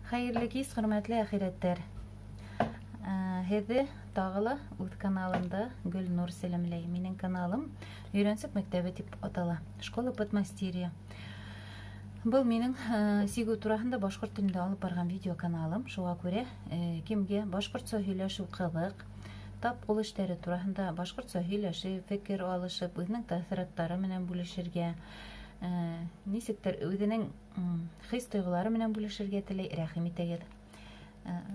Hayırlı kez, hürmetli ahiretler. Hedi dağılı üz kanalımda Gül Nur Selimley. Menin kanalım Үйренсек мектебі деп атала. Школа подмастерья. Бұл менің сегу турасында башқұрт тілінде алып барған видео каналым. Шуға көре кемге башқұртша сөйлешу қызық, тап қол іштері турасында башқұртша сөйлешіп, фикір алышып, өзінің тәсіраттары менен бөлішерге, несектер өзінің хис тойғылары менен бөлішерге тілей рәхим етегеді.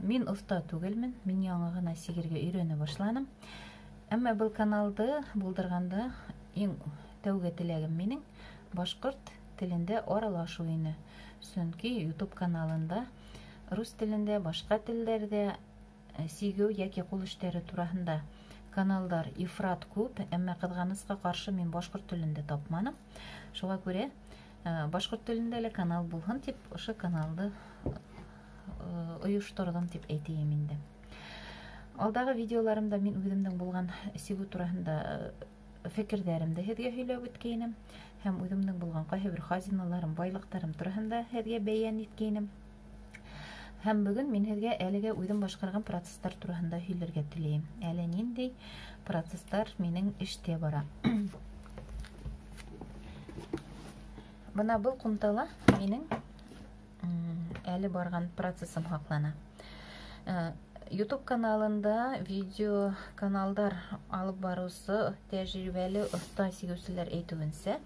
Мен ұста түгелмін, мен яңа ғана сигерге үйрене башланым. Әмма бұл каналды булдырғанда ең тәуге тілегім менің башқұрт тілінде оралашуыны. Сөнки YouTube каналында рус тілінде, башқа тілдерде сигеу яки қол іштері турасында каналдар ифрат көп, әмма қызғанысқа қаршы мен башқұрт тілінде тапманым. Шуға көре башқұрт тілінде канал болған деп, ошы каналды ұйыштырдым деп әйтейім енді. Алдағы видеоларымда мен өзімдің болған сигу турасында фикірдерімді хедге сөйлеп өткенім, һәм өзімдің болған қайсы бір хазиналарым, байлықтарым турасында хедге бәян еткенім. Һәм бүгін мен хедге әліге өзім башқарған процесстар турасында сөйлерге тілейім. Әлі нендей процесстар менің іште бара. Бұна бұл құмтала менің әлі барған процессім хақлана. YouTube каналында видео каналдар алып барусы тәжірибелі ұста сигеушілер әйтуінсе,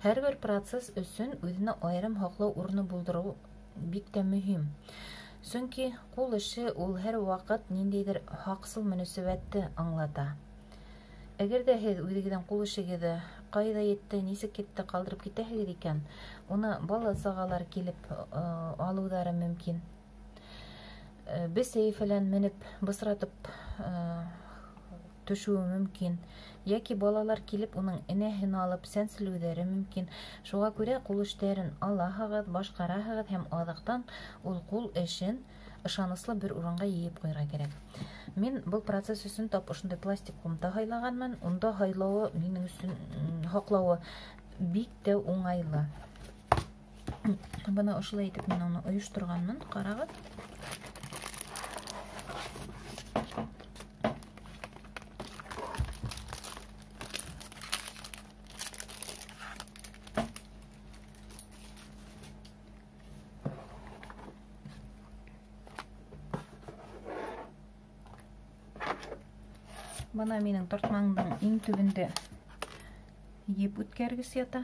әр бір процесс үшін өзіне айрым хақлау орны болдыру бик тә мөһим. Сөнки қол іші ол әр вақыт нендейдір хақсыл мүнәсәбәтті аңлата. Әгер дә һез үзегездән қол ішегеде қайда етті, несі кетті қалдырып кетәһегез икән, оны бала сағалар келіп алудары мөмкин. Біз сәйфәлән менеп, бысратып төшуі мүмкін. Яки балалар келіп, оның інәхін алып, сәнсілудері мүмкін. Шуға көре қол іштәрін алахығыз, башқарахығыз, һәм адақтан ол қол ішін ышаныслы бір орынға ейіп қойға керек. Мен бұл процесс үшін тап ұшындай пластик құмта хайлағанмын. Онда хайлауы, менің үшін хақлауы бик тә оңайлы. Бұны ұшылай етіп мен оны ұйыштырғанмын, қарағыз. Бана менің тартмаңдың ең түбінде еп өткергіс ята.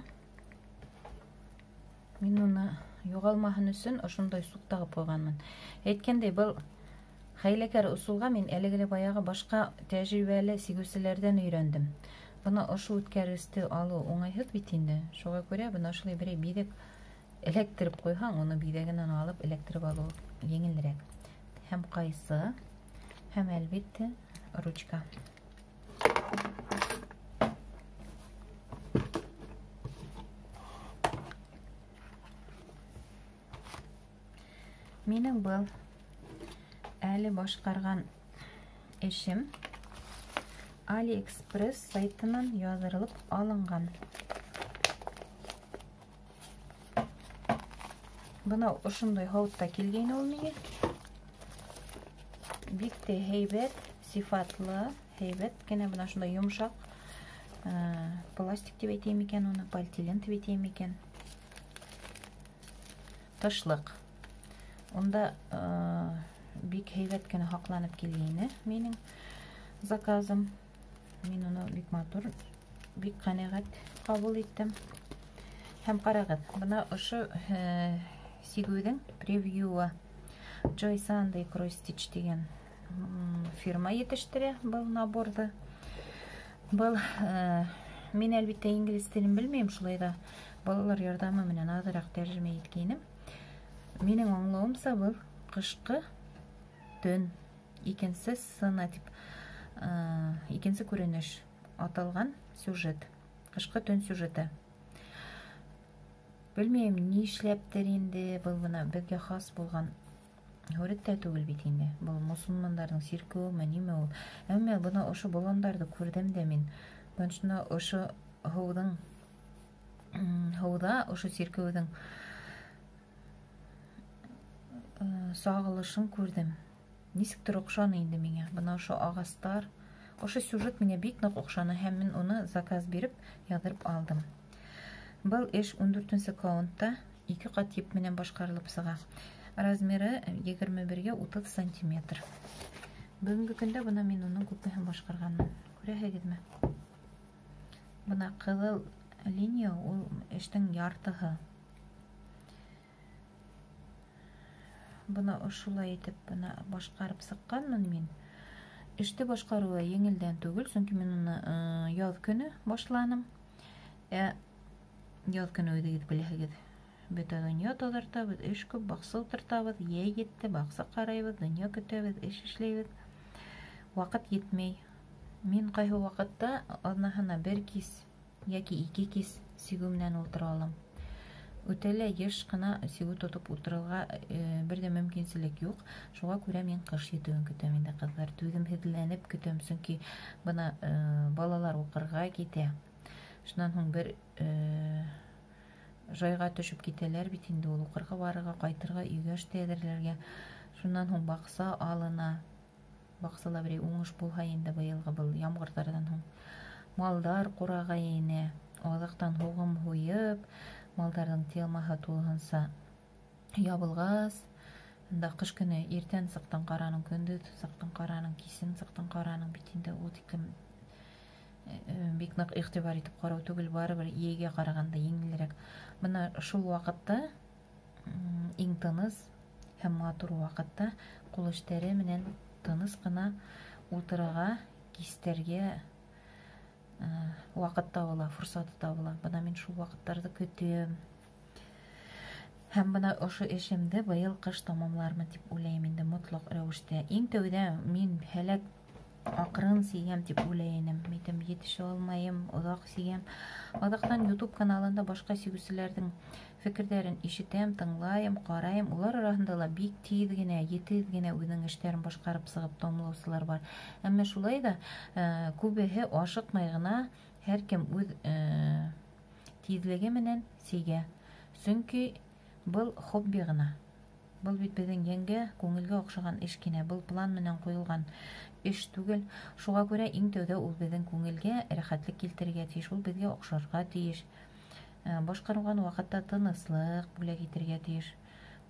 Мен оны жоғалмаһын үшін ұшындай суқтағы қойғанмын. Әйткендей, бұл хайлакар ұсулға мен әлігілі баяғы башқа тәжірибелі сигеушілерден үйрендім. Бұны ұшы өткергісті алу оңайсыз бит инде. Шуға көре бұны ұшылай бірей бидек электіріп қойған, оны бидегінен алып электіріп алу еңілірек. Һәм қайсы, һәм әлбетте ручка. Менің бұл әлі башқарған ішім AliExpress сайтынан язырылып алынған. Бұна ұшындай хаутта келген ол меге. Бикте хейбет, сифатлы, хейбет. Кене бұна шындай юмшақ. Пластик деп етейм екен, оны полиэтилен деп етейм екен. Тышлық. Онда бик хейбет кені хақланып келгені менің заказым. Мен оны бик матур, бик қанағат қабыл еттім. Һәм қарағыз, бұна ұшы сигудің превьюі Joy Sunday Cross Stitch деген фирма етіштірі бұл наборды. Бұл мен әлбетте инглиз тілін білмейм, шулайда балалар ярдамы менен азырақ тәржіме еткенім. Менің аңлауымса бұл қышқы төн, екенсі сына тип, екенсі көрініш аталған сюжет, қышқы төн сюжеті. Білмейм, не ішләптер енді, бұл бұна бізге қас болған Хөреттә түгел бит инде. Бұл мусулмандардың сиркеү мәниме ул. Әмма бұны ошы боландарды күрдем дә мин. Буншына ошы һауда ошы сиркеүдің сагылышын күрдем. Нисектер окшаны инде миңа. Бына ошо агастар, ошо сюжет миңа бик нык окшаны һәм мин уны заказ биреп яздырып алдым. Был эш 14-нче каунтта 2 кат еп менән башкарылып сыга. Размеры 21-ге 30 см. Бүгенге көндә бына мин уның күпмәһен башкарганмын. Күрәһегезме? Бына кызыл линия ул эштең яртыһы. Бына ошулай итеп бына башкарып сыкканмын мин. Эште башкаруы еңелдән түгел, чөнки мин уны яз көне башланым. Яз көне үҙегеҙ беләһегеҙ. Бөтә дөнья таҙартабыҙ, эш күп, баҡса ултыртабыҙ, йәй етте, баҡса ҡарайбыҙ, донъя көтәбеҙ, эш эшләйбеҙ. Ваҡыт етмәй. Мин ҡайһы ваҡытта аҙнаһына 1 кис йәки 2 кис сигеү менән ултыра алам. Үтәлә йыш ҡына сигеү тотоп ултырырға бер дә мөмкинселек юҡ. Шуға күрә мин ҡыш етеүен көтәм инде, ҡыҙҙар. Түҙемһеҙләнеп көтәм, сөнки бына балалар уҡырға китә. Шунан һуң бер жайға төшөп китәләр бит инде, ул уҡырға барырға, ҡайтырға, өйгә эште әҙерләргә. Шунан һуң баҡса алына. Баҡсала берәй уңыш булһа инде быйылғы был ямғырҙарҙан һуң. Малдар ҡураға инә. Аҙаҡтан һуғым һуйып, малдарҙың телмаһы тулыһынса ябылғас, да ҡыш көнө иртән сыҡтың ҡараның, көндөҙ сыҡтың ҡараның, кисен сыҡтың ҡараның бит инде, ул тиклем бик ныҡ иғтибар итеп ҡарау түгел, барыбер йәйгә ҡарағанда еңелерәк. Бына шул ваҡытта, иң тыныс һәм матур ваҡытта ҡул эштәре менән тыныс ҡына ултырырға, кистәргә ваҡыт табыла, форсаты табыла. Бына мин шул ваҡыттарҙы көтөм. Һәм бына ошо эшемде быйыл ҡыш тамамлармын тип уйлайым инде мотлаҡ рәүештә. Иң тәүҙә мин һәләк аҡрын сигәм тип уйлайым. Митем етешә алмайым, оҙаҡ сигәм. Аҙаҡтан YouTube каналында башҡа сигеүселәрҙең фекерҙәрен ишетәм, тыңлайым, ҡарайым. Улар араһында ла бик тиҙ генә, етеҙ генә үҙенең эштәрен башҡарып сығып тамамлаусылар бар. Әммә шулай да күбеһе ашыҡмай ғына һәр кем үҙ тиҙлеге менән сигә. Сөнки был хобби ғына. Был бит беҙҙең йәнгә, күңелгә оҡшаған эш кенә. Был план менән ҡуйылған эш түгел. Шуға күрә иң тәүҙә ул беҙҙең күңелгә рәхәтлек килтерергә тейеш, ул беҙгә оҡшарға тейеш. Башҡарылған ваҡытта тыныслыҡ бүләк итергә тейеш.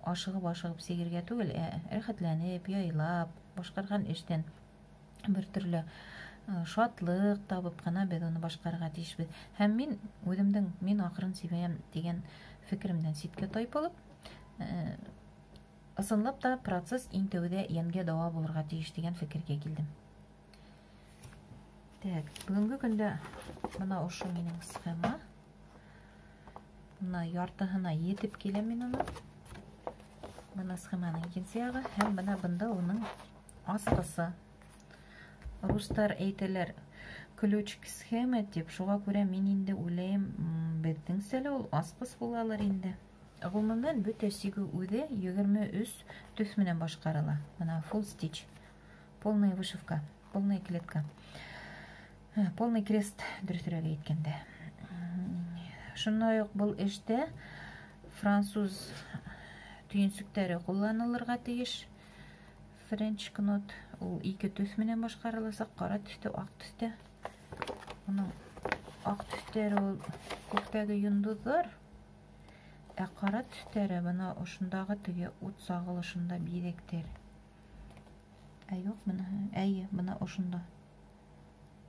Ашығып сигергә түгел, рәхәтләнеп, яйлап, башҡарған эштән бер төрлө шатлыҡ табып ҡына беҙ уны башҡарырға тейешбеҙ. Һәм мин аҡрын сибәм дигән фекеремдән ситкә тайпылып, ысынлап та процесс иң тәүҙә йәнгә дауа булырға тейеш дигән фекергә килдем. Бүгенге көндә бына ошо минең схема. Бына яртыһына етеп киләм мин уны. Бына схеманың икенсе яғы һәм бында уның асҡысы. Рустар әйтәләр, ключик схема тип, шуға күрә мин инде уйлайым, беҙҙеңсә лә ул асҡыс булалыр инде. Ғөмүмән бөтә сигеү үҙе 23 төҫ менән башҡарыла. Бына full stitch, полная вышивка, полная клетка, полный крест дөрөҫөрәк әйткәндә. Шундай уҡ был эштә француз төйөнсөктәре ҡулланылырға тейеш. Френч кнот, ул 2 төҫ менән башҡарыласаҡ, ҡара төҫтә, аҡ төҫтә. Уның аҡ төҫтәре ул күктәге йондоҙҙар, ҡара төҫтәре бына ошондағы теге ут сағылышында биҙәктәр. Юҡ, бына ошонда.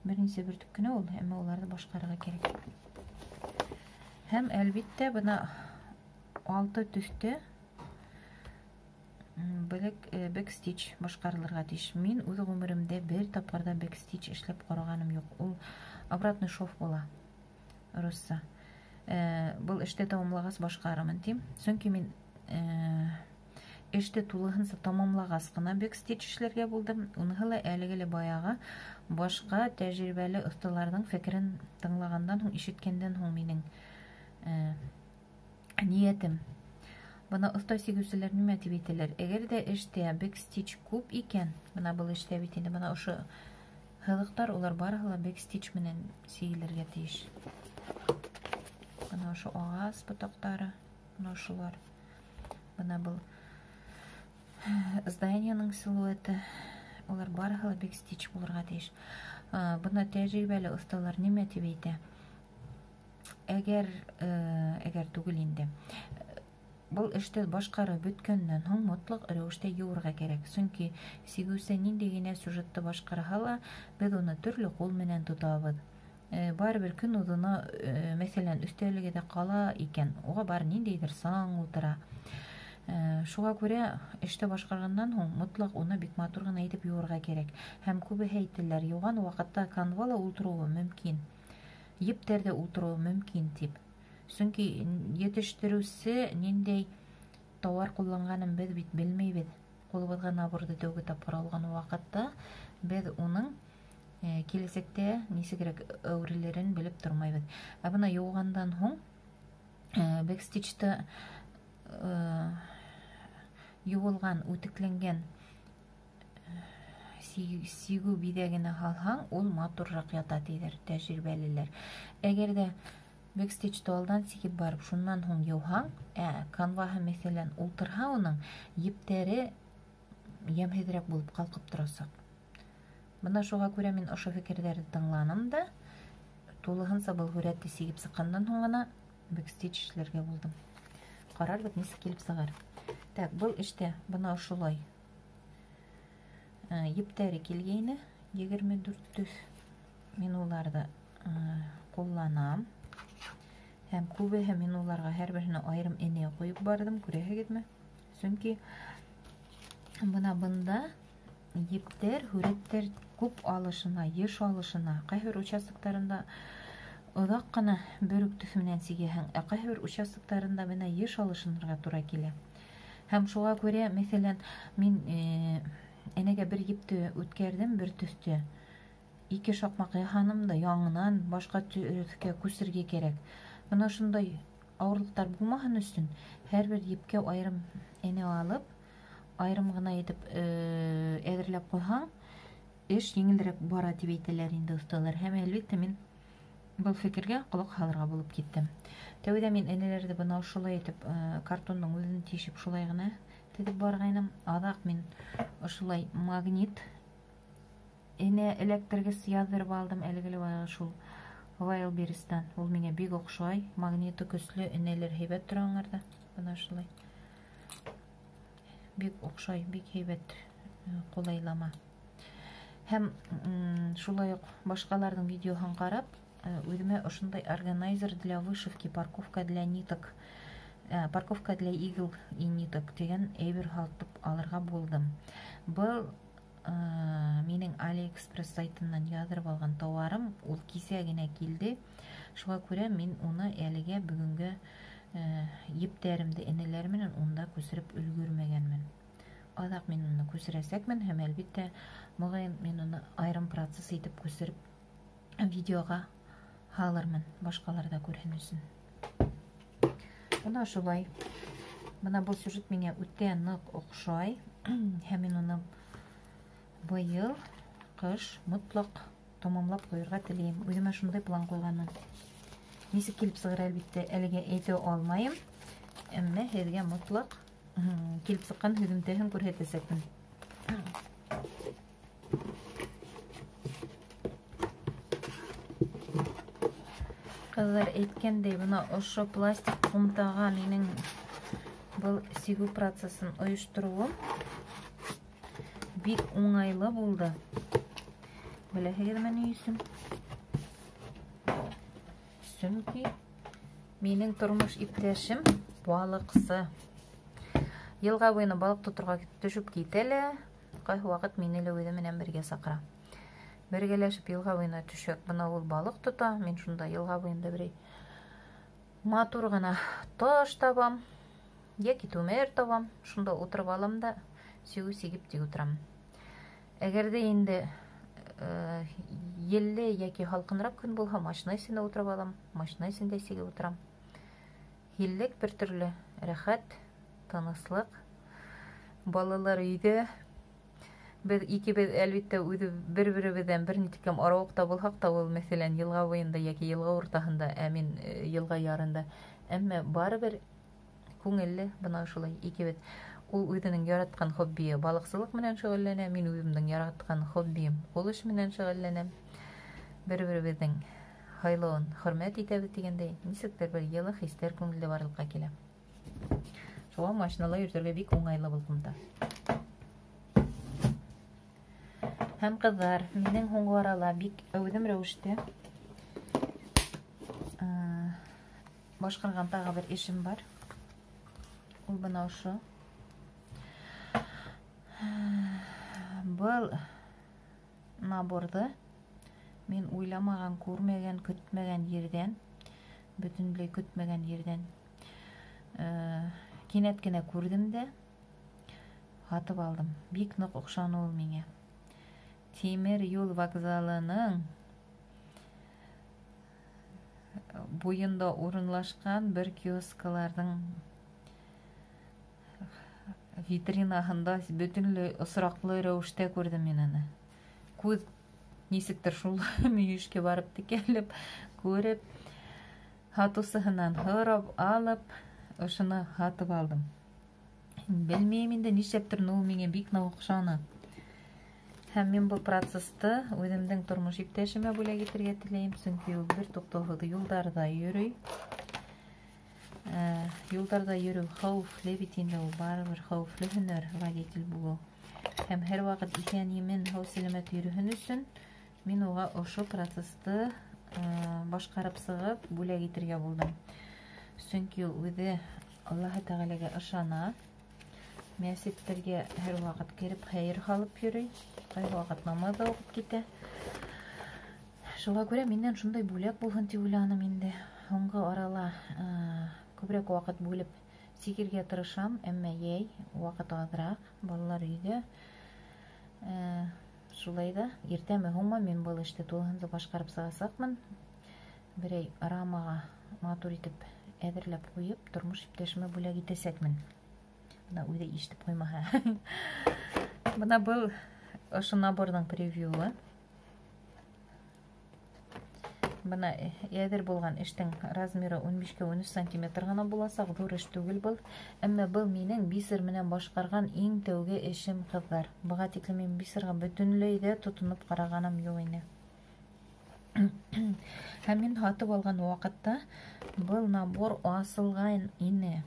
Беренсе бөртөк кенә ул, әммә уларҙы башҡарырға кәрәк. Һәм әлбиттә бына 6 төҫтә бэкстич башҡарылырға тейеш. Мин үҙ ғүмеремдә бер тапҡырҙа бэкстич эшләп ҡарағаным юҡ. Ул обратный шов була, русса. Был эште тамамлағас башҡарырмын тим. Сөнки мин эште тулыһынса тамамлағас ҡына бэкстич эшләргә булдым. Уныһы ла әлеге лә баяғы башҡа тәжрибәле оҫталарҙың фекерен тыңлағандан һуң, ишеткәндән һуң минең ниәтем. Бына оҫта сигеүселәр нимә тип әйтәләр? Әгәр дә эштә бэкстич күп икән, бына был эштә бит инде, бына ошо һыҙыҡтар, улар барыһы ла бэкстич менән сигелергә тейеш. Бына ошо ағас ботаҡтары, бына ошолар. Бына был зданиянын силуэты, олар барыгы бек стич булырга тийиш. Буна тәҗрибәле осталар неме дип әйтә? Әгәр түгел инде. Бұл эште башкарып бөткәннән һуң мотлак рәвештә юырга кирәк. Чөнки сигүсә нинди генә сюжетты башкарһа, без уны төрле кул менән тотабыз. Барыбер көн узына, мәсәлән, өстәлегедә кала икән, уга бар ниндидер саң утыра. Шуңа күрә эште башкарганнан һуң мотлак уны бик матур гына итеп юырга кирәк. Һәм күбе әйтәләр, юган вакытта канвала утыруы мөмкин. Ептәрдә утыруы мөмкин дип. Чөнки yetiştirүче ниндәй товар кулланганын без бит белмәйбез. Кулыбызга наборды тәүге тапкыр алган вакытта без уның киләсәктә нисегрәк әүреләрен белеп тормайбыз. Буны югандан һуң бэкстичта юылган, үтекләнгән сигү бидәгенә алһаң, ул матуррак ята диләр тәҗрибәлеләр. Әгәр дә бэкстичта алдан сигеп барып, шуннан һуң юһаң, канваһы мәсәлән ултырһа, уның ептәре ямһезрәк булып калкып торасак. Бына шуга күрә мин ошо фикерләрне тыңланым да, тулыгынса был хүрәтте сигеп сыккандан һуң гына бэкстич эшләргә булдым. Карарбыз, нисек килеп сыгар. Так, бұл эштә бына ошолай ептәре килгәйне, 24 мин уларда кулланам. Һәм күбеһе мин уларга һәрберсенә аерым энә куеп бардым, күрәһегезме? Чөнки бында ептәр, хүрәттәр күп алышына, еш алышына, кайбер участоктарында оҙаҡ кына бөрөк төҫ менән сигәһең, кайбер участоктарында бына еш алышынырга тура килә. Һәм шуға күрә, мәсәлән, мин энәгә бер епте үткәрдем, бер төҫтө. 2 шаҡмаҡ яһаным да, яңынан башҡа төҫкә күсергә кәрәк. Бына шундай ауырлыҡтар булмаһын өсөн, һәр бер епкә айырым энә алып, айырым гына итеп әҙерләп ҡуйһаң, эш еңелерәк бара дип әйтәләр инде осталар. Һәм әлбиттә мин был фекергә ҡолаҡ һалырға булып киттем. Тәүҙә мин энәләрҙе бына шулай итеп, картондың үҙен тишеп шулай гына тетеп барғайным. Аҙаҡ мин ошолай магнит энә эләктергес яҙҙырып алдым, әлегеле шул Wildberries-тан. Ул миңә бик оҡшай, магниты көслө, энәләр һәйбәт тора аңарҙа. Бына шулай. Бик оҡшай, бик һәйбәт ҡулайлама. Һәм шулай уҡ башҡаларҙың видеоһын ҡарап, үҙемә ошондай органайзер для вышивки, парковка для ниток, парковка для игл и ниток дигән әйбер һатып алырға булдым. Был минең AliExpress сайтынан яҙырып алған тауарым, ул кисә генә килде. Шуға күрә мин уны әлегә бүгөнгә ептәремде, энәләр менән унда күсереп өлгөрмәгәнмен. Аҙаҡ мин уны күсерәсәкмен һәм әлбиттә моғайын мин уны айырым процесс итеп күсереп видеоға һалырмын, башҡаларҙа күрһен өсөн. Бына шулай. Бына был сюжет миңә үтә ныҡ оҡшай. Һәм мин уны быйыл ҡыш мотлаҡ тамамлап ҡуйырға теләйем. Үҙемә шундай план ҡуйғанмын. Нисек килеп сығыр, әлбиттә, әлегә әйтә алмайым. Әммә һеҙгә мотлаҡ килеп сыҡҡан һөҙөмтәһен күрһәтәсәкмен. Ҡыҙҙар әйткәндәй, бына ошо пластик ҡумтаға минең был сигү процессын ойоштороуым бик уңайлы булды. Беләһегеҙме ни өсөн? Сөнки минең тормош иптәшем балыҡсы. Йылға буйына балыҡ тоторға төшөп китә лә, ҡайһы ваҡыт мине лә үҙе менән бергә саҡыра. Бергәләшеп йылға буйына төшәк. Бына ул балыҡ тота, мин шунда йылға буйында берәй матур гына таш табам, йәки түмәр табам, шунда ултырып алам да сигү сигеп тик ултырам. Әгәр дә инде елле йәки һалҡыныраҡ көн булһа, машина эсендә ултырып алам, машина эсендә сигеп ултырам. Һиллек бер төрлө рәхәт, тыныслык. Балалар өйҙә. Беҙ икебеҙ әлбиттә үҙе бер-беребеҙҙән бер ни тиклем арауыҡта булһаҡ та, ул мәсәлән йылға буйында йәки йылға уртаһында, ә мин йылға ярында. Әммә барыбер күңелле бына шулай икебеҙ. Ул үҙенең яраткан хоббие балыҡсылык менән шөғөлләнә, мин үҙемдең яраткан хоббием ҡул эше менән шөғөлләнәм. Бер-беребеҙҙең һайлауын хөрмәт итәбеҙ дигәндәй, нисектер бер йылы хистәр күңелде барлыҡҡа килә. Шуға машинала йөрөтөргә бик уңайлы был ҡумта. Һәм ҡыҙҙар, минең һуңғы арала бик әүҙем рәүештә башҡарған тағы бер эшем бар. Ул бына ошо. Был наборҙы мин уйламаған, күрмәгән, көтмәгән ерҙән, бөтөнләй көтмәгән ерҙән кинәт кенә күрҙем дә һатып алдым. Бик ныҡ оҡшаны ул миңә. Тимер юл вокзалының буйында урынлашҡан бер киоскаларҙың витринаһында бөтөнләй осраҡлы рәүештә күрҙем мин аны. Күҙ нисектер шул мөйөшкә барып текәлеп, күреп, һатыусыһынан һорап алып, ошоно һатып алдым. Белмәйем инде нишләптер, ул миңә бик ныҡ оҡшаны. Һәм мин был процессты үҙемдең тормош иптәшемә бүләк итергә теләйем, сөнки ул бер туҡтауһыҙ юлдарҙа йөрөй. Юлдарҙа йөрөү хәүефле бит инде, ул барыбер хәүефле һөнәр водитель булыу. Һәм һәр ваҡыт иҫән-емен, һау-сәләмәт йөрөһөн өсөн мин уға ошо процессты башҡарып сығып бүләк итергә булдым. Сөнки ул үҙе Аллаһы Тәғәләгә ышана, мәсеттәргә һәр ваҡыт кереп хәйер һалып йөрөй, ҡайһы ваҡыт намаҙ да уҡып китә. Шуға күрә минән шундай бүләк булһын тип уйланым инде. Һуңғы арала күберәк ваҡыт бүлеп сикергә тырышам, әммә йәй ваҡыт аҙыраҡ, балалар өйҙә. Шулай да иртәме һуңмы мин был эште тулыһынса башҡарып сығасаҡмын. Берәй рамаға матур итеп әҙерләп ҡуйып, тормош иптәшемә бүләк итәсәкмен. Бына үҙе ишетеп ҡуймаһа. Бына был ошо наборҙың превьюы. Бына әҙер булған эштең размеры 15-13 сантиметр ғына буласаҡ, ҙур эш түгел был. Әммә был минең бисер менән башҡарған иң тәүге эшем, ҡыҙҙар. Быға тиклем мин бисерға бөтөнләй ҙә тотоноп ҡарағаным юҡ ине. Һәм мин һатып алған ваҡытта был набор асылған ине.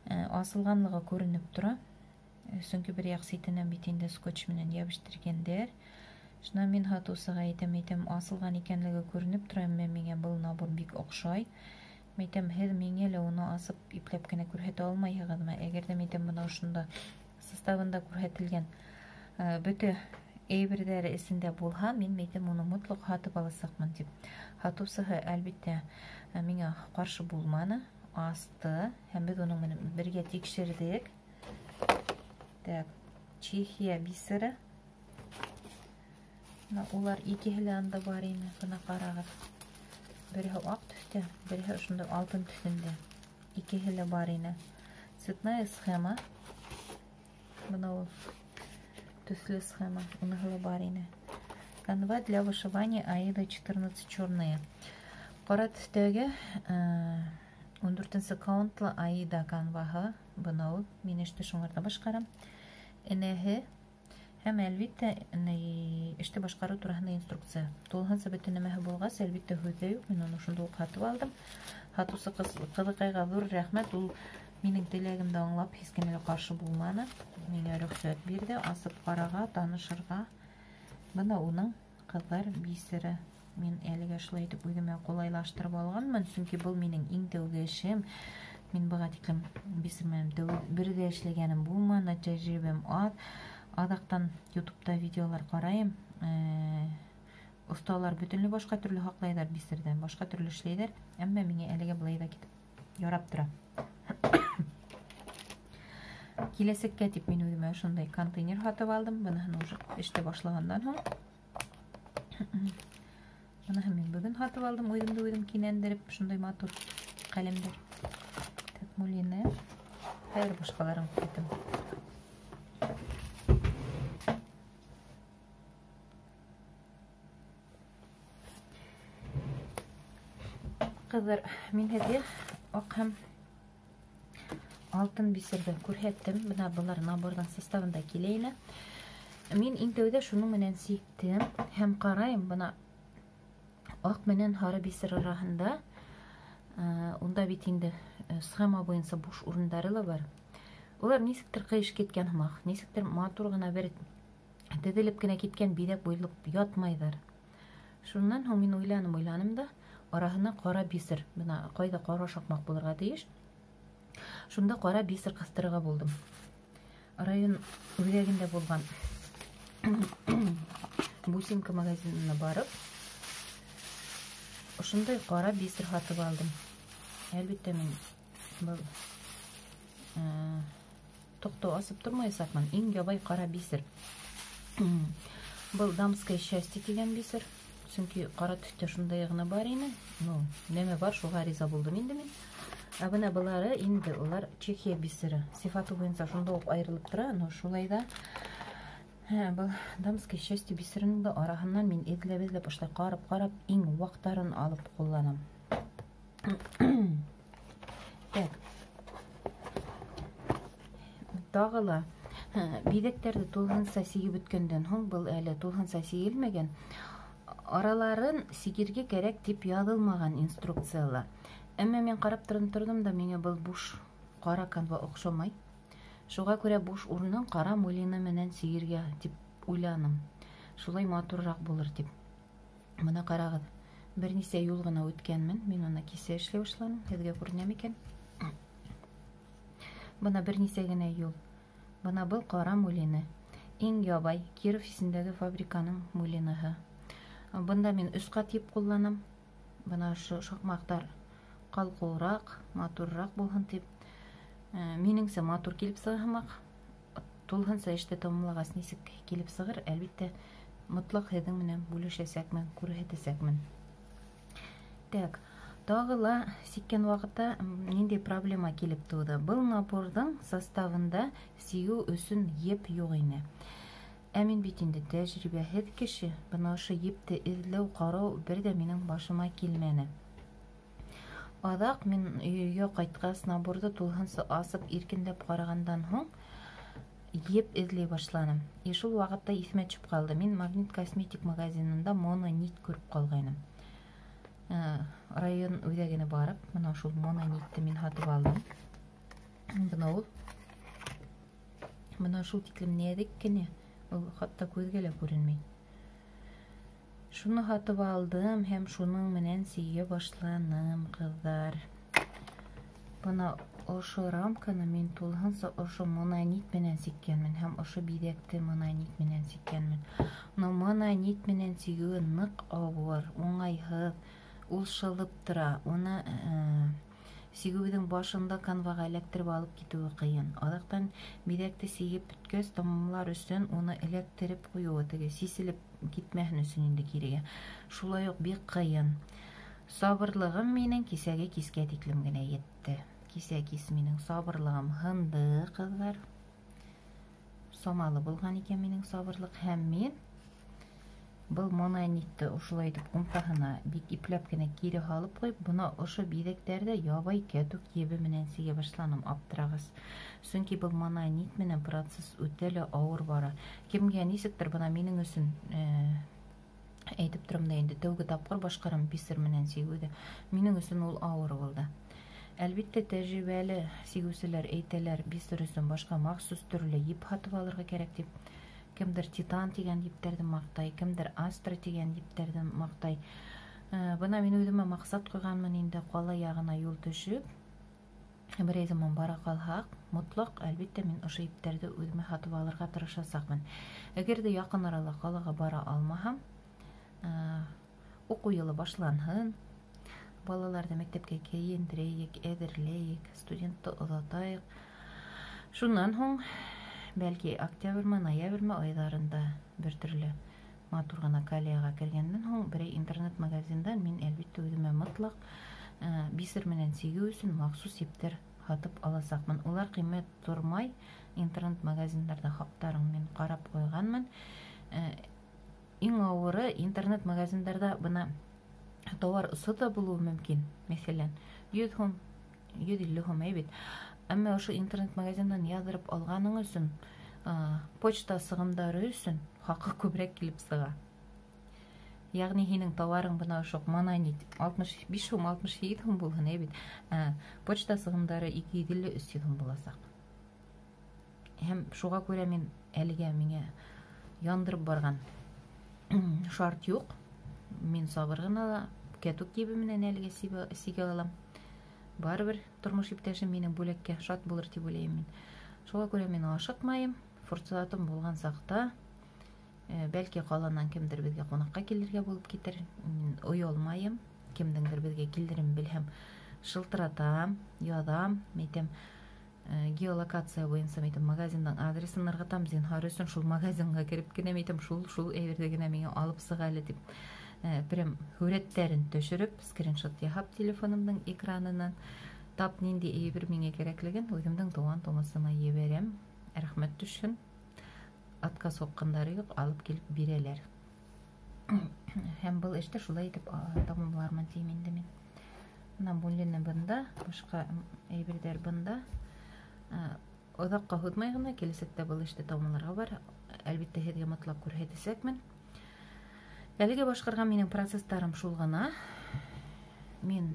Асылғанлығы күренеп тора. Сөнки бер яҡ ситенән бит инде скотч менән йәбештергәндәр. Шунан мин һатыусыға әйтәм, асылған икәнлеге күренеп тора, әммә миңә был набор бик оҡшай. Әйтәм, һеҙ миңә лә уны асып ипләп кенә күрһәтә алмайһығыҙмы? Әгәр дә әйтәм, бына ошонда составында күрһәтелгән бөтә әйберҙәре эсендә булһа, мин әйтәм, уны мотлаҡ һатып аласаҡмын тип. Һатыусыһы, әлбиттә, миңә ҡаршы булманы, асты, һәм беҙ уның менән бергә тикшерҙек. Чехия бисере. Улар икеһе лә анда бар ине, бына ҡарағыҙ. Береһе аҡ төҫтә, береһе ошонда алтын төҫөндә. Икеһе лә бар ине. Цветная схема. Бына ул төҫлө схема, уныһы ла бар ине. Канва для вышивания Аида 14 черные. Ҡара төҫтәге 14-нсе каунтлы Аида канваһы. Бына ул, мин эште шуңарҙа башҡарам. Энәһе һәм әлбиттә эште башҡарыу тураһында инструкция. Тулыһынса бөтөн нәмәһе булғас, әлбиттә һүҙҙә юҡ, мин уны шунда уҡ һатып алдым. Һатыусы ҡыҙыҡайға ҙур рәхмәт, ул минең теләгемде аңлап, һис кенә лә ҡаршы булманы. Миңә рөхсәт бирҙе, асып ҡарарға, танышырға. Бына уның ҡыҙҙар бисере. Мин әлегә шулай итеп үҙемә ҡулайлаштырып алғанмын, сөнки был минең иң тәүге эшем. Мин быға тиклем бисер менән берҙә эшләгәнем булманы, тәжрибәм аҙ. Аҙаҡтан ютубта видеолар ҡарайым. Осталар бөтөнләй башҡа төрлө һаҡлайҙар бисерҙән, башҡа төрлө эшләйҙәр. Әммә миңә әлегә былай ҙа китеп ярап тора. Киләсәккә тип мин үҙемә шундай контейнер һатып алдым. Быныһын уже эште башлағандан һуң. Быныһын мин бөгөн һатып алдым, үҙемде үҙем кинәндереп, шундай матур ҡәләмдәр. Мулина, һәр башҡаларын ҡуйҙым. Ҡыҙҙар, мин һеҙгә аҡ һәм алтын бисерді күрһеттім. Бұна бұлар набордың составында келейіні. Мен интеуде шуның менен сиктім. Һәм қарайым, бұна ақ менен хары бисер арасында. Онда бит инде схема бойынша буш урындары ла бар. Олар нисектер кыйыш кеткен хымак, нисектер матур гына бер тедилеп кенә киткән бидәк буйлап ятмайдар. Шуннан һәм мин уйланым да, арасына кара бисер, менә кайда кара шакмак булырга тиеш. Шунда кара бисер кыстырырга булдым. Район үзәгендә булган Бусинка магазинына барып, ошондай кара бисер сатып алдым. Әлбәттә мин бу тоқтау асып тұрмай сақман. Ең ябай қара бисер. Бұл дамское счастье деген бисер. Чөнки қара түсте шундай гына бар ені. Неме бар, шуға риза булдым инде мен. Абына булары инде олар Чехия бисері. Сифаты буенча шунда ук айрылып тора, но шулай да. Бұл дамское счастье бисерінің да арасынан мен эзләп оштай карап иң вақтарын алып кулланам. Так. Дағыла бидектерді тулғынса сигіп өткенден хоң, бұл әлі тулғынса сигілмеген, араларын сигерге керек деп ядылмаған инструкциялар. Әмі мен қарап тұрдым да, мене бұл буш қара канва оқшамай. Шуға көре буш урынын қара мөлені менен сигерге деп ойланым. Шулай матуррақ болыр деп. Мұна қарағыд. Бірнесе юл ғына өткенмін, мен оны кесе ішлей ұшланым, әзге көрінем екен. Бұна бірнесе генә юл. Бұна бұл қара мөлені. Ең ябай, Киров исендәге фабриканың мөленігі. Бұнда мен үш қат еп қолланам. Бұна шақмақтар қалқуырақ, матуррақ болғын деп. Меніңсе матур келіп сығымақ. Толғынса ішті томылағас несік келіп сығыр. Әлбетте мұтлақ едің менен бөлішесәкмін, көрігетесәкмін. Так, тағыла сиккен вақытта нендей проблема келіп туды. Бұл набордың составында сию өсін еп жоқ ені. Әмін бетінде тәжірибәхет кеші, бұна ұшы епті ізлеу қарау бірде менің башыма келмені. Адақ мен үйге қайтқас наборды толғынсы асып еркіндеп қарағандан хоң еп ізлей башланым. Ешіл уақытта есіме чүп қалды. Мен Магнит косметик магазинында мононит көріп қалғайным. Район өйдегені барып, мұна шул мононитті мен хатып алдым. Мұна шул тиклім не едік кене? Ол қатта көзгелі көрінмей. Шуны хатып алдым, һәм шуның менен сие башланым, кыздар. Бұна ошы рамканы мен толғынса ошы мононит менен сиккенмін, һәм ошы бидекті мононит менен сиккенмін. Но мононит менен сигуі нық ауыр, оңайһыҙ, ул шылып тұра. Оны сигудің башында канваға электріп алып кетуі қиын. Адақтан бидекті сигіп бүткөз тамамлар үстін оны электріп қойуы тіге, сесіліп кетмәһін үсін енді кереге. Шулай оқ бек қиын. Сабырлығым менің кесәге кеске тиклім генә етті. Кесә кес менің сабырлығым хынды, қыздар. Сомалы болған екен менің сабырлық. Һәм мен бұл мононитті ұшылайтып ұмтағына бек ипләп кенә кері қалып қойып, бұна ұшы бидектерді ябай кәту кебі менен сиге башланым аптырағыз. Сүнки бұл мононит менен процесс өтелі ауыр бара. Кемге несіктір бұна менің өсін әйтіп тұрымда енді тәугі тапқыр башқарым бисер менен сигуді. Менің өсін ол ауыр болды. Әлбетте тәжірибәлі сигусілер әйтелер бисер өсін башқа мақсус түрлі еп хатып алырға керек деп. Кімдір титан деген ептерді мақтай, кімдір астра деген ептерді мақтай. Бұна мен өйдіме мақсат қойғанмын енді қала яғына юл түшіп. Бір заман бара қалғақ, мұтлақ әлбетте мен ұшы ептерді өйдіме хатып алырға тырышасақмын. Егерде яқын аралы қалаға бара алмағам, оқу елі башланғын, балаларды мектепке кейіндірейік, әдірлейік, студентті ұзатайық. Шуннан хоң бәлки октябрьма, ноябрьма айдарында бір түрлі матурғана калияға кіргенден хоң бірей интернет магазиндан мен әлбетті өзіме мұтлақ бисер менен сиге өсін мақсус ептер хатып аласақмын. Олар қимет тұрмай интернет магазиндарда хақтарын мен қарап қойғанмын. Ең ауыры интернет магазиндарда бұна товар ұсы да болуы мүмкін. Мәселен, 150 хом әйбет. Әмма ошо интернет-магазиндан яздырып алганың өчен почта сыгымдары өчен хакы күбрәк килеп сыга. Ягъни һинең товарың бына ошо мананит 65 сум 67 сум булган бит. Почта сыгымдары 250-300 сум буласак. Һәм шуга күрә мин әлегә миңа яндырып барган шарт юк. Мин сабыр гына кәтүк кибе менән әлегә сиге алам. Барыбер тормыш иптәшем минең бүләккә шат булыр дип уйлыйм мин. Шуга күрә мин ашыкмайм. Форсатым булган сакта бәлки каланнан кемдер безгә кунакка килергә булып китер. Мин уялмайм. Кемдеңдер безгә килдерим белһәм, шылтыратам, ядам, әйтәм, геолокация буенча әйтәм, магазинның адресын ыргытам, зинһар өчен шул магазинга кирип кенә әйтәм, шул әйбердә генә миңа алып сыг әле дип. Прям хүрәттәрен төшереп, скриншот яһап телефонымның экранынан тап нинди әйбер миңа кирәклеген үземнең туган тумысыма ебәрәм. Рәхмәт төшсен. Атка соккандары юк, алып килеп бирәләр. Һәм бул эште шулай итеп тамамлармын дим инде мин. Менә бүлене бында, башка әйберләр бында. Озакка һутмай гына киләсәктә бул эште тамамларга бар. Әлбәттә, һеҙгә мотлак күрһәтәсәкмен. Әлегә башкарган минең процесстарым шул гына. Мин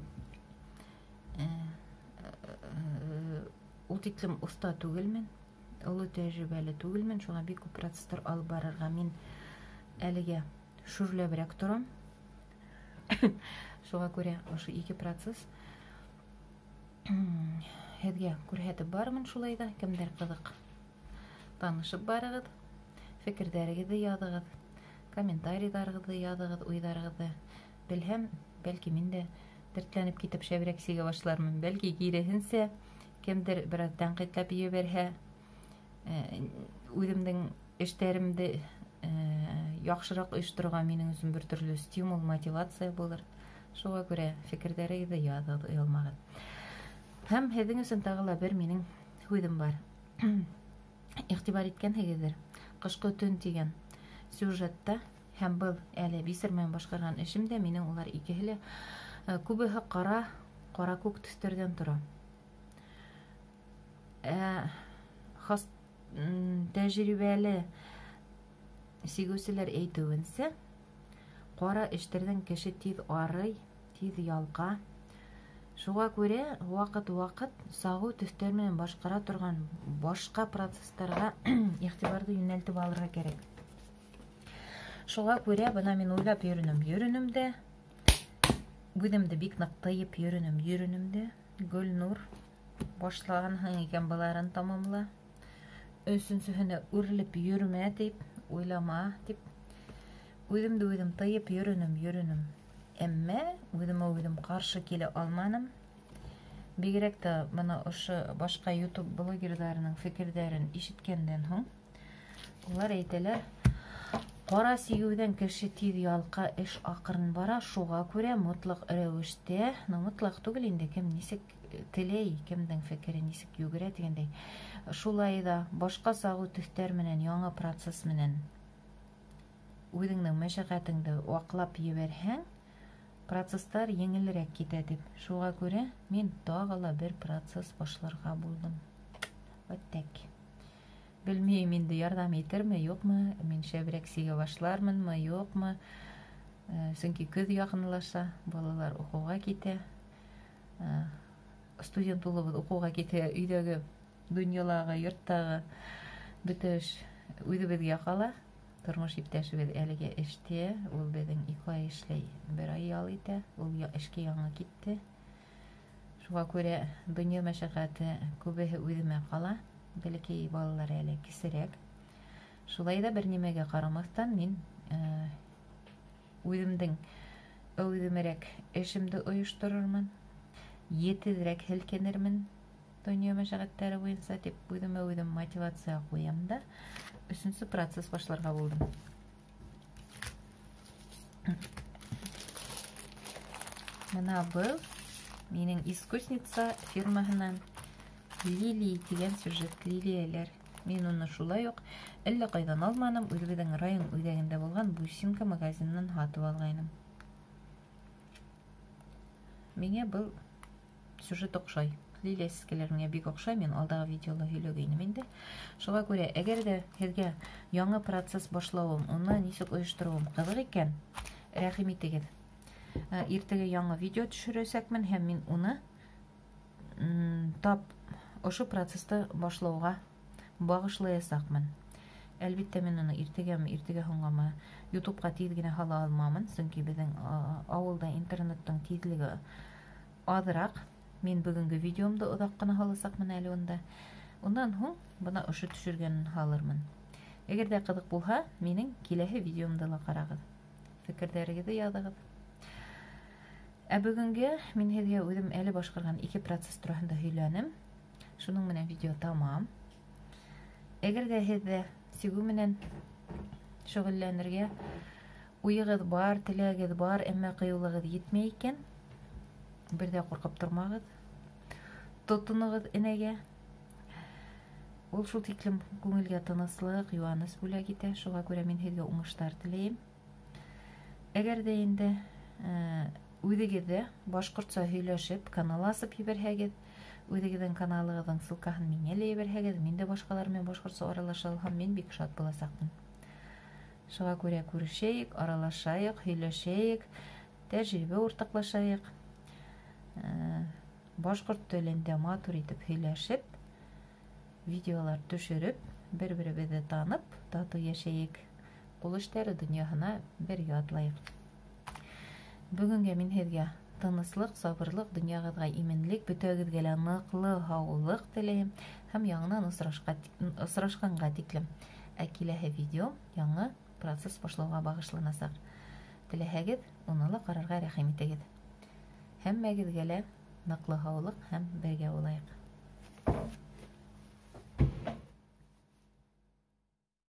ул тиклем уста түгелмен. Олы тәҗрибәле түгелмен, шуңа бик күп процесстар алып барырга мин әлегә шүрләбрәк торам. Шуңа күрә ошо 2 процесс һеҙгә күрһәтеп бармын шулай да, кемдер кызык. Танышып барыгыз, фикерҙәрегеҙҙе яҙығыҙ, комментарийҙарығыҙҙы яҙығыҙ, уйҙарығыҙҙы. Белһәм, бәлки мин дә дәртләнеп китеп шәберәк сигә башлармын. Бәлки киреһенсә, кемдер бераз тәнҡитләп ебәрһә, үҙемдең эштәремде яҡшыраҡ ойошторорға минең өсөн бер төрлө стимул, мотивация булыр. Шуға күрә фекерҙәрегеҙҙе яҙығыҙ, оялмағыҙ. Һәм һеҙҙең өсөн тағы ла бер минең һүҙем бар. Иғтибар иткәнһегеҙҙер, «Ҡышҡы төн» тигән сюжетта, һәм был әле бисермен башҡарған эшемдә, минең улар икеһе лә күбеһе ҡара күк төҫтәрҙән тора. Хас тәжрибәле сигеүселәр әйтеүенсә, ҡара эштәрҙән кеше тиҙ арый, тиҙ ялҡа. Шуға күрә ваҡыт сағыу төҫтәр менән башҡара торған башҡа процесстарға иғтибарҙы йүнәлтеп алырға кәрәк. Шуға күрә бына мин уйлап йөрөнөм дә, үҙемде бик ныҡ тыйып йөрөнөм дә, Гөлнур башлағанһың икән быларын тамамла. Өсөнсөһөнә үрелеп йөрмә дип, уйлама дип, үҙемде үҙем тыйып йөрөнөм. Әммә үҙем ҡаршы килә алманым. Бигерәк тә бына ошо башҡа YouTube блогерҙарының фекерҙәрен ишеткәндән һуң, улар әйтәләр, ҡара сигеүҙән кеше тиҙ ялҡа, эш аҡрын бара, шуға күрә мотлаҡ рәүештә, мотлаҡ түгел инде, кем нисек теләй, кемдең фекере нисек йүгерә тигәндәй, шулай да башҡа сағыу төҫтәр менән, яңы процесс менән үҙеңнең мәшәҡәтеңде ваҡлап ебәрһәң, процесстар еңелерәк китә дип. Шуға күрә мин тағы ла бер процесс башларға булдым. Өттәк. Белмәйем инде ярҙам итерме, юҡмы, мин шәберәк сигә башлармынмы, юҡмы. Сөнки көҙ яҡынлаша, балалар уҡыуға китә. Студент улыбыҙ уҡыуға китә, өйҙәге, донъялағы, йорттағы бөтә эш үҙебеҙгә ҡала. Тормош иптәшебеҙ әлегә эштә, ул беҙҙең 2 ай эшләй, 1 ай ял итә, ул эшкә яңы китте. Шуға күрә донъя мәшәҡәте күбеһе үҙемә ҡала, бәләкәй балалар әле кисерәк. Шулай да бер нимәгә ҡарамаҫтан мин үҙемдең әүҙемерәк эшемде ойошторормон, етеҙерәк һелкенермен донъя мәшәҡәттәре буйынса тип үҙем мотивация ҡуям да, 3-нче процесс башларға булдым. Мына был минең искусница фирмаһынан Лили тигән сюжет, лилияләр. Мин уны шулай уҡ әллә ҡайҙан алманым, үҙебеҙҙең район үҙәгендә булған Бусинка магазинынан һатып алғайным. Миңә был сюжет оҡшай. Лилияскелер миңа бик охшай, мен алдагы видеода һөйләгәйнем инде. Шуңа күрә, әгәр дә һеҙгә яңы процесс башлауым, уны нисек оештыруым кызык икән, рәхим итегеҙ. Иртәгә яңы видео төшерәсәкмен һәм мин уны тап ошо процессты башлауга багышлаячакмын. Әлбиттә, мин уны иртәгә һуңгамы YouTube-ка тиз генә һала алмамын, сөнки безнең авылда интернеттың тизлеге аҙыраҡ. Мин бүгенге видеомды оҙаҡ ҡына һаласаҡмын әле унда. Ундан һуң бына ошо төшөргәнен һалырмын. Әгәр дә ҡыҙыҡ булһа, минең киләһе видеомды ла ҡарағыҙ. Фекерҙәрегеҙҙе яҙығыҙ. Ә бүгөнгә мин һеҙгә үҙем әле башҡарған 2 процесс тураһында һөйләнем. Шуның менән видео тамам. Әгәр дә һеҙҙә сигеү менән шөғөлләнергә уйығыҙ бар, теләгеҙ бар, әммә ҡыйыулығыҙ етмәй икән, бер дә ҡурҡып тормағыҙ. Тотоноғоҙ энәгә. Ул шул тиклем күңелгә тыныслыҡ, юаныс бүләк итә. Шуға күрә мин һеҙгә уңыштар теләйем. Әгәр дә инде үҙегеҙҙә башҡортса һөйләшеп, канал асып ебәрһәгеҙ, үҙегеҙҙең каналығыҙҙың ссылкаһын миңә лә ебәрһәгеҙ, мин дә башҡалар менән башҡортса аралаша алһам, мин бик шат буласаҡмын. Шуға күрә күрешәйек, аралашайыҡ, һөйләшәйек, тәжрибә уртаҡлашайыҡ. Башҡорт телендә матур итеп һөйләшеп, видеолар төшөрөп, бер-беребеҙҙе танып, тату йәшәйек. Ҡул эштәре донъяһына бергә атлайыҡ. Бүгөнгә мин һеҙгә тыныслыҡ, сабырлыҡ, донъяғыҙға именлек, бөтәгеҙгә лә ныҡлы һаулыҡ теләйем һәм яңынан осрашҡанға тиклем. Ә киләһе видео яңы процесс башлауға бағышланасаҡ. Теләһәгеҙ, уны ла ҡарарға рәхим итегеҙ. Һәммәгеҙгә лә ныҡлы һаулыҡ һәм бергә булайыҡ.